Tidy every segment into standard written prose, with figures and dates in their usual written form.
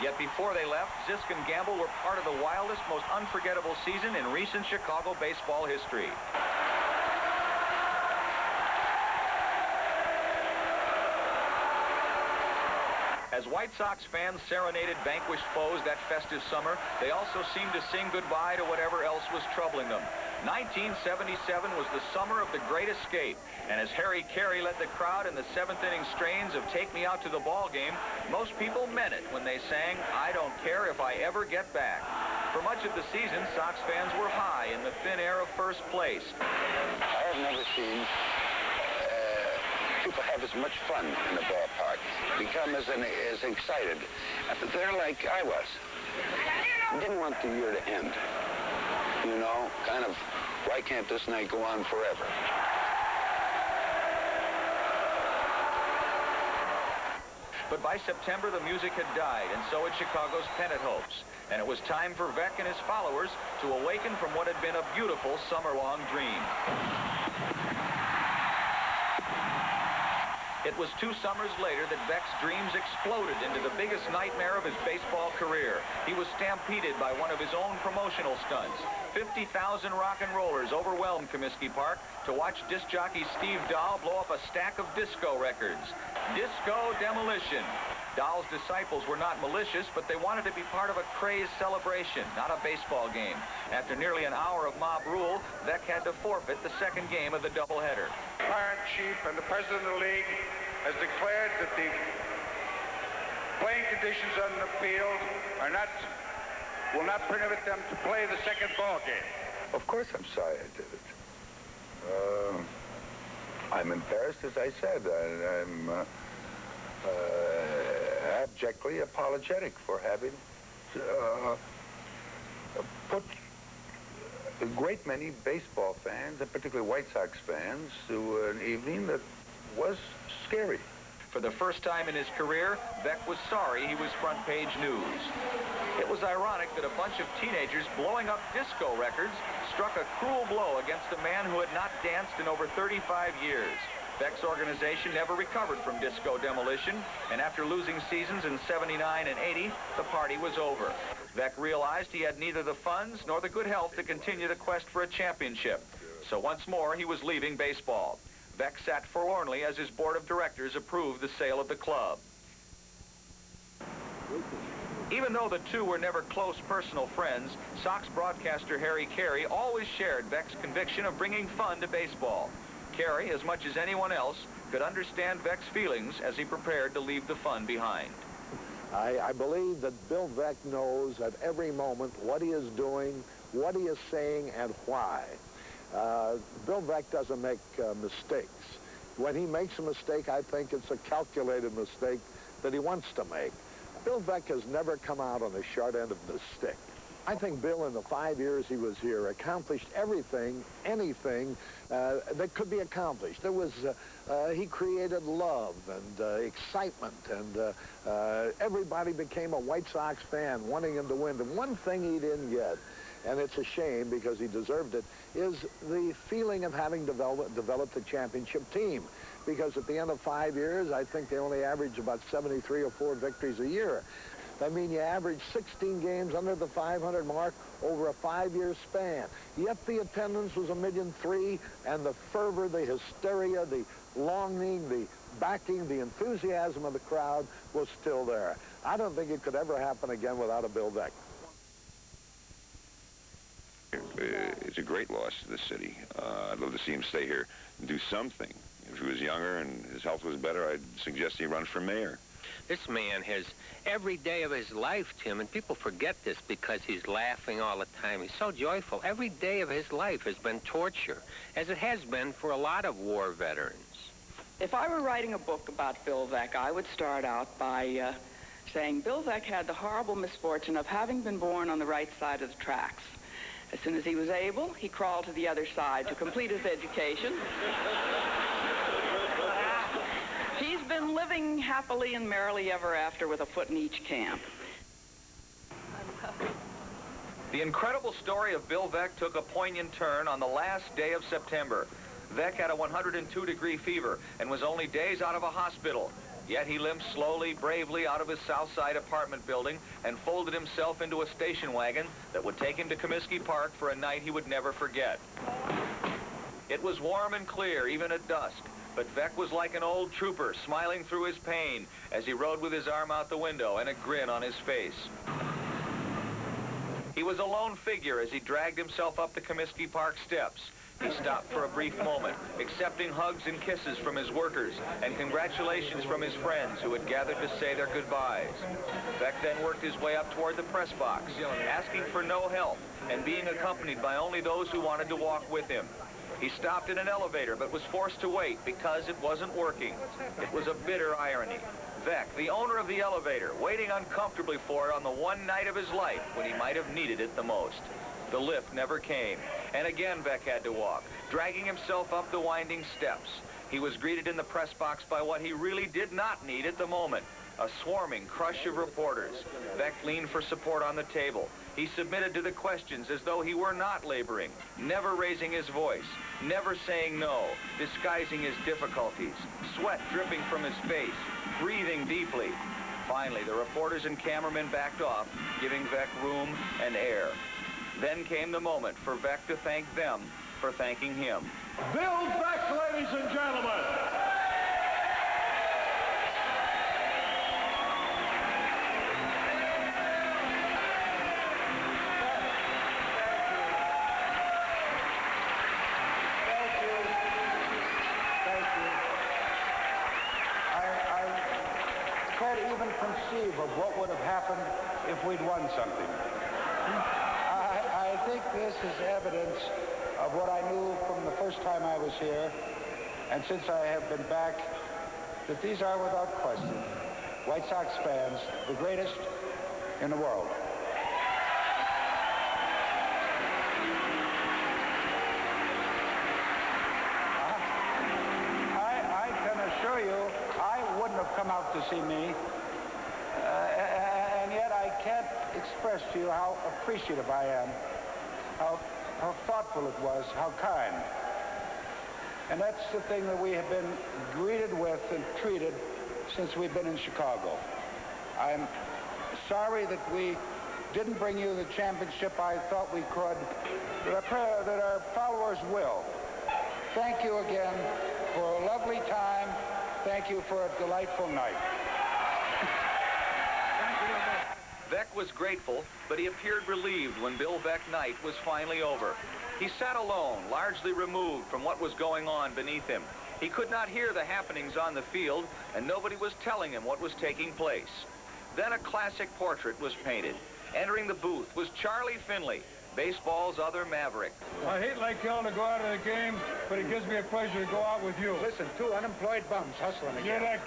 Yet before they left, Zisk and Gamble were part of the wildest, most unforgettable season in recent Chicago baseball history. As White Sox fans serenaded vanquished foes that festive summer, they also seemed to sing goodbye to whatever else was troubling them. 1977 was the summer of the Great Escape, and as Harry Carey led the crowd in the seventh-inning strains of Take Me Out to the Ball Game, most people meant it when they sang, I Don't Care If I Ever Get Back. For much of the season, Sox fans were high in the thin air of first place. I have never seen people have as much fun in the ballpark, become as excited. They're like I was. Didn't want the year to end. You know, kind of, why can't this night go on forever? But by September, the music had died, and so had Chicago's pennant hopes. And it was time for Veeck and his followers to awaken from what had been a beautiful summer-long dream. It was 2 summers later that Veeck's dreams exploded into the biggest nightmare of his baseball career. He was stampeded by one of his own promotional stunts. 50,000 rock and rollers overwhelmed Comiskey Park to watch disc jockey Steve Dahl blow up a stack of disco records. Disco Demolition. Dahl's disciples were not malicious, but they wanted to be part of a crazed celebration, not a baseball game. After nearly an hour of mob rule, Veeck had to forfeit the second game of the doubleheader. Fire chief and the president of the league has declared that the playing conditions on the field will not permit them to play the second ball game. Of course I'm sorry I did it. I'm embarrassed, as I said. I'm abjectly apologetic for having put a great many baseball fans, and particularly White Sox fans, to an evening that was scary. For the first time in his career, Veeck was sorry he was front-page news. It was ironic that a bunch of teenagers blowing up disco records struck a cruel blow against a man who had not danced in over 35 years. Veeck's organization never recovered from disco demolition, and after losing seasons in '79 and '80, the party was over. Veeck realized he had neither the funds nor the good health to continue the quest for a championship. So once more, he was leaving baseball. Veeck sat forlornly as his board of directors approved the sale of the club. Even though the two were never close personal friends, Sox broadcaster Harry Carey always shared Veeck's conviction of bringing fun to baseball. Carey, as much as anyone else, could understand Veeck's feelings as he prepared to leave the fun behind. I believe that Bill Veeck knows at every moment what he is doing, what he is saying, and why. Bill Veeck doesn't make mistakes. When he makes a mistake, I think it's a calculated mistake that he wants to make. Bill Veeck has never come out on the short end of the stick. I think Bill, in the 5 years he was here, accomplished everything, anything that could be accomplished. He created love and excitement, and everybody became a White Sox fan, wanting him to win. And one thing he didn't get, and it's a shame because he deserved it, is the feeling of having developed a championship team. Because at the end of 5 years, I think they only averaged about 73 or 4 victories a year. I mean, you average 16 games under the 500 mark over a 5-year span. Yet the attendance was 1.3 million, and the fervor, the hysteria, the longing, the backing, the enthusiasm of the crowd was still there. I don't think it could ever happen again without a Bill Veeck. It's a great loss to the city. I'd love to see him stay here and do something. If he was younger and his health was better, I'd suggest he run for mayor. This man has every day of his life, Tim, and people forget this because he's laughing all the time. He's so joyful. Every day of his life has been torture, as it has been for a lot of war veterans. If I were writing a book about Bill Veeck, I would start out by saying Bill Veeck had the horrible misfortune of having been born on the right side of the tracks. As soon as he was able, he crawled to the other side to complete his education. He's been living happily and merrily ever after with a foot in each camp. The incredible story of Bill Veeck took a poignant turn on the last day of September. Veeck had a 102-degree fever and was only days out of a hospital. Yet he limped slowly, bravely out of his South Side apartment building and folded himself into a station wagon that would take him to Comiskey Park for a night he would never forget. It was warm and clear, even at dusk, but Veeck was like an old trooper, smiling through his pain as he rode with his arm out the window and a grin on his face. He was a lone figure as he dragged himself up the Comiskey Park steps. He stopped for a brief moment, accepting hugs and kisses from his workers and congratulations from his friends who had gathered to say their goodbyes. Veeck then worked his way up toward the press box, asking for no help and being accompanied by only those who wanted to walk with him. He stopped in an elevator but was forced to wait because it wasn't working. It was a bitter irony. Veeck, the owner of the elevator, waiting uncomfortably for it on the one night of his life when he might have needed it the most. The lift never came, and again Veeck had to walk, dragging himself up the winding steps. He was greeted in the press box by what he really did not need at the moment, a swarming crush of reporters. Veeck leaned for support on the table. He submitted to the questions as though he were not laboring, never raising his voice, never saying no, disguising his difficulties, sweat dripping from his face, breathing deeply. Finally, the reporters and cameramen backed off, giving Veeck room and air. Then came the moment for Veeck to thank them for thanking him. Bill Veeck, ladies and gentlemen. I can't even conceive of what would have happened if we'd won something. I think this is evidence of what I knew from the first time I was here, and since I have been back, that these are without question White Sox fans, the greatest in the world. I can assure you, I wouldn't have come out to see me, and yet I can't express to you how appreciative I am, how thoughtful it was, how kind. And that's the thing that we have been greeted with and treated since we've been in Chicago. I'm sorry that we didn't bring you the championship I thought we could, but I pray that our followers will. Thank you again for a lovely time. Thank you for a delightful night. Veeck was grateful, but he appeared relieved when Bill Veeck night was finally over. He sat alone, largely removed from what was going on beneath him. He could not hear the happenings on the field, and nobody was telling him what was taking place. Then a classic portrait was painted. Entering the booth was Charlie Finley, baseball's other maverick. I hate like hell to go out of the game, but it gives me a pleasure to go out with you. Listen, two unemployed bums hustling again.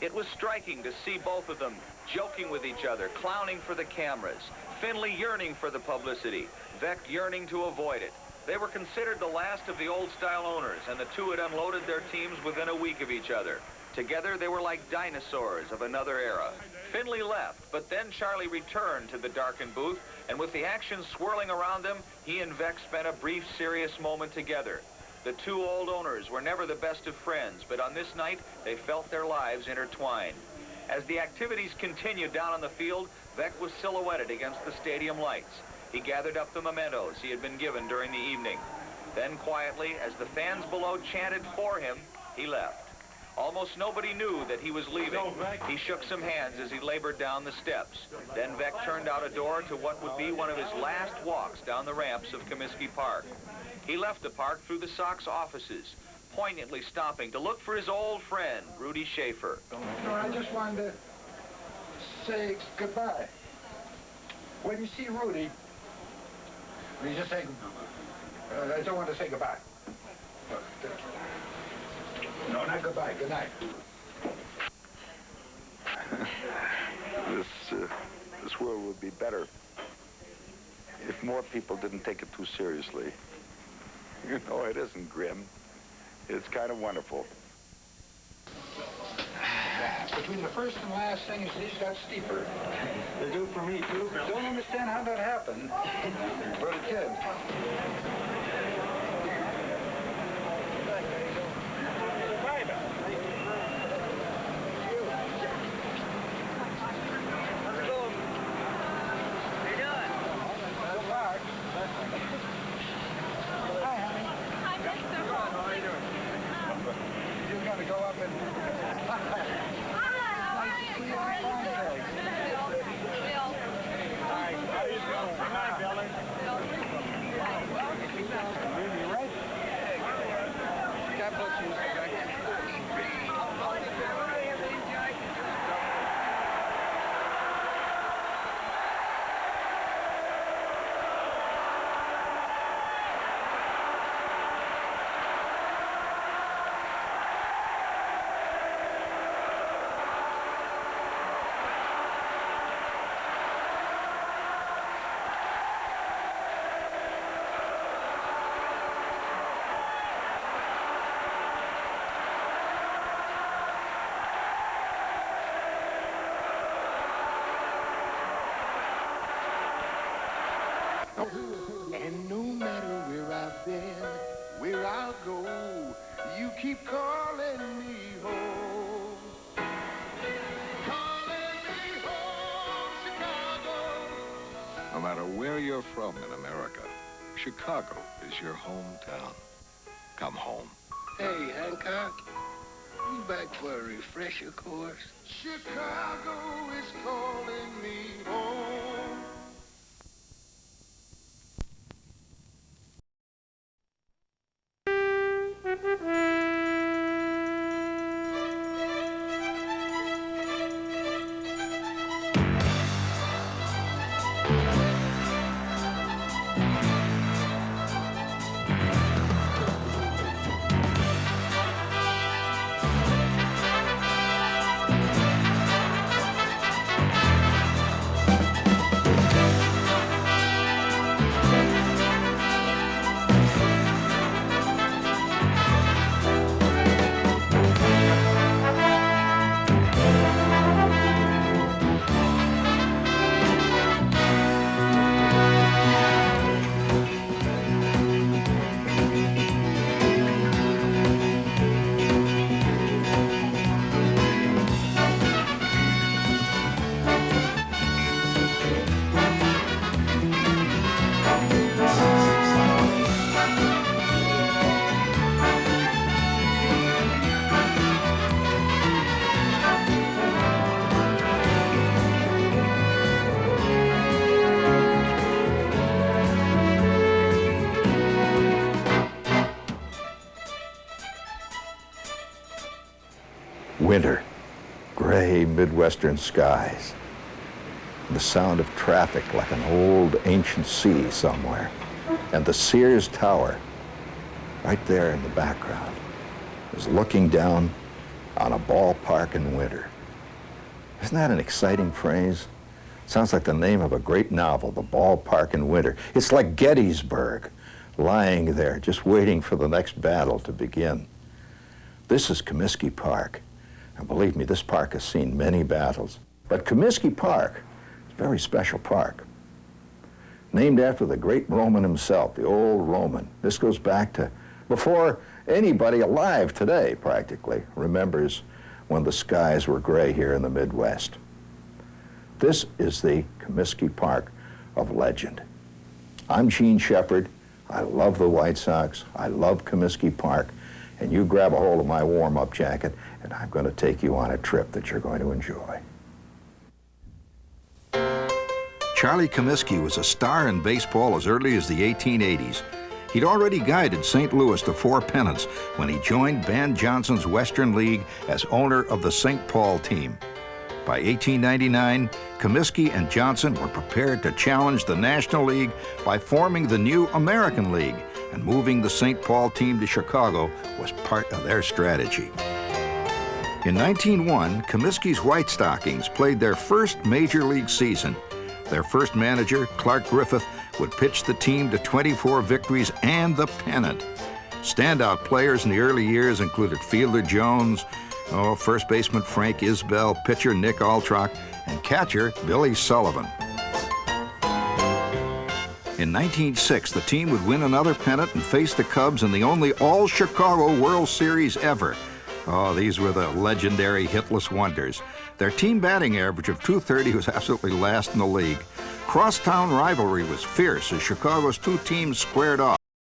It was striking to see both of them joking with each other, clowning for the cameras. Finley yearning for the publicity, Veeck yearning to avoid it. They were considered the last of the old-style owners, and the two had unloaded their teams within a week of each other. Together, they were like dinosaurs of another era. Finley left, but then Charlie returned to the darkened booth, and with the action swirling around them, he and Veeck spent a brief, serious moment together. The two old owners were never the best of friends, but on this night, they felt their lives intertwined. As the activities continued down on the field, Veeck was silhouetted against the stadium lights. He gathered up the mementos he had been given during the evening. Then quietly, as the fans below chanted for him, he left. Almost nobody knew that he was leaving. He shook some hands as he labored down the steps. Then Veeck turned out a door to what would be one of his last walks down the ramps of Comiskey Park. He left the park through the Sox offices, poignantly stopping to look for his old friend, Rudy Schaefer. No, I just wanted to say goodbye. When you see Rudy, you just say, I don't want to say goodbye. No, not goodbye, good night. This world would be better if more people didn't take it too seriously. You know, it isn't grim. It's kind of wonderful. Between the first and last things, these got steeper. They do for me, too. Don't understand how that happened for a kid. And no matter where I've been, where I'll go, you keep calling me home. Calling me home, Chicago. No matter where you're from in America, Chicago is your hometown. Come home. Hey, Hancock, you back for a refresher course? Chicago is calling me home. Winter, gray Midwestern skies, the sound of traffic like an old ancient sea somewhere, and the Sears Tower, right there in the background, is looking down on a ballpark in winter. Isn't that an exciting phrase? Sounds like the name of a great novel, The Ballpark in Winter. It's like Gettysburg, lying there, just waiting for the next battle to begin. This is Comiskey Park. And believe me, this park has seen many battles. But Comiskey Park is a very special park. Named after the great Roman himself, the old Roman. This goes back to before anybody alive today, practically, remembers when the skies were gray here in the Midwest. This is the Comiskey Park of legend. I'm Gene Shepard. I love the White Sox. I love Comiskey Park. And you grab a hold of my warm-up jacket, and I'm going to take you on a trip that you're going to enjoy. Charlie Comiskey was a star in baseball as early as the 1880s. He'd already guided St. Louis to 4 pennants when he joined Van Johnson's Western League as owner of the St. Paul team. By 1899, Comiskey and Johnson were prepared to challenge the National League by forming the new American League, and moving the St. Paul team to Chicago was part of their strategy. In 1901, Comiskey's White Stockings played their first major league season. Their first manager, Clark Griffith, would pitch the team to 24 victories and the pennant. Standout players in the early years included Fielder Jones, first baseman Frank Isbell, pitcher Nick Altrock, and catcher Billy Sullivan. In 1906, the team would win another pennant and face the Cubs in the only all-Chicago World Series ever. Oh, these were the legendary hitless wonders. Their team batting average of .230 was absolutely last in the league. Crosstown rivalry was fierce as Chicago's 2 teams squared off.